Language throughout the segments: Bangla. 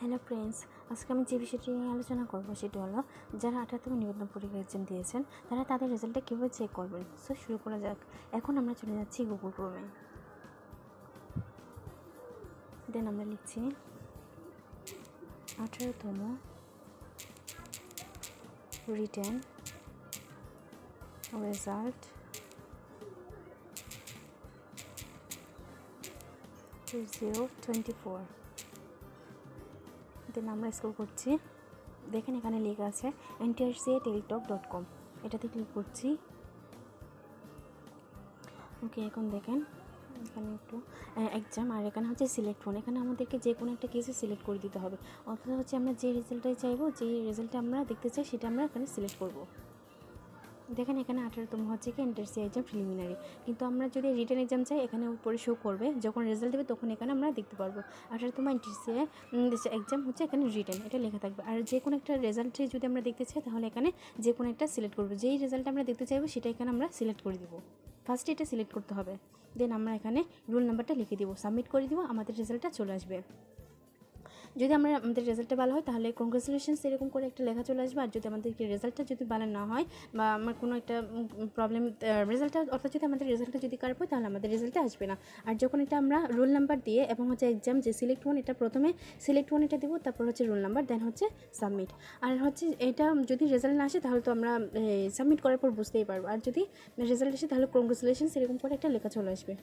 হ্যালো ফ্রেন্ডস, আজকে আমি যে বিষয়টি নিয়ে আলোচনা করব সেটি হলো যারা 18তম নিবন্ধন পরীক্ষা এক্সাম দিয়েছেন তারা তাদের রেজাল্টটা কীভাবে চেক করবেন। সো শুরু করা যাক। এখন আমরা চলে যাচ্ছি গুগল ক্রোমে। দেন আমরা লিখছি 18তম রিটেন রেজাল্ট 2024। দেন আমরা স্ক্রল করছি, দেখেন এখানে লেখা আছে ntrca.teletalk.com, এটাতে ক্লিক করছি। ওকে, এখন দেখেন এখানে একটু এক্সাম আর এখানে হচ্ছে সিলেক্ট ফোন। এখানে আমাদেরকে যে কোনো একটা কেসে সিলেক্ট করে দিতে হবে, অথবা হচ্ছে আমরা যে রেজাল্টটাই চাইবো, যে রেজাল্টটা আমরা দেখতে চাই সেটা আমরা এখানে সিলেক্ট করব। দেখেন এখানে 18তম হচ্ছে কি এনটিআরসি এক্সাম প্রিলিমিনারি, কিন্তু আমরা যদি রিটেন এক্সাম চাই এখানে উপরে শো করবে, যখন রেজাল্ট দেবে তখন এখানে আমরা দেখতে পারবো 18তম এনটিআরসি এক্সাম হচ্ছে এখানে রিটেন, এটা লেখা থাকবে। আর যে কোনো একটা রেজাল্টে যদি আমরা দেখতে চাই তাহলে এখানে যে কোনো একটা সিলেক্ট করবো, যেই রেজাল্ট আমরা দেখতে চাইবো সেটা এখানে আমরা সিলেক্ট করে দেবো। ফার্স্টে এটা সিলেক্ট করতে হবে, দেন আমরা এখানে রোল নাম্বারটা লিখে দিব, সাবমিট করে দিব, আমাদের রেজাল্টটা চলে আসবে। যদি আমাদের রেজাল্টটা ভালো হয় তাহলে কংগ্রেচুলেশনস এরকম করে একটা লেখা চলে আসবে। আর যদি আমাদের রেজাল্টটা যদি ভালো না হয় বা আমার কোনো একটা প্রবলেম রেজাল্টটা, অর্থাৎ যদি আমাদের রেজাল্টটা যদি খারাপ হয় তাহলে আমাদের রেজাল্টে আসবে না। আর যখন এটা আমরা রোল নাম্বার দিয়ে এবং হচ্ছে এক্সাম যে সিলেক্ট ওয়ান, এটা প্রথমে সিলেক্ট ওয়ান এটা দেবো, তারপর হচ্ছে রোল নাম্বার, দেন হচ্ছে সাবমিট। আর হচ্ছে এটা যদি রেজাল্ট না আসে তাহলে তো আমরা সাবমিট করার পর বুঝতেই পারবো, আর যদি রেজাল্ট আসে তাহলে কংগ্রেচুলেশনস এরকম করে একটা লেখা চলে আসবে।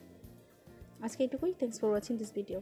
আজকে এটুকুই। Thanks for watching this video.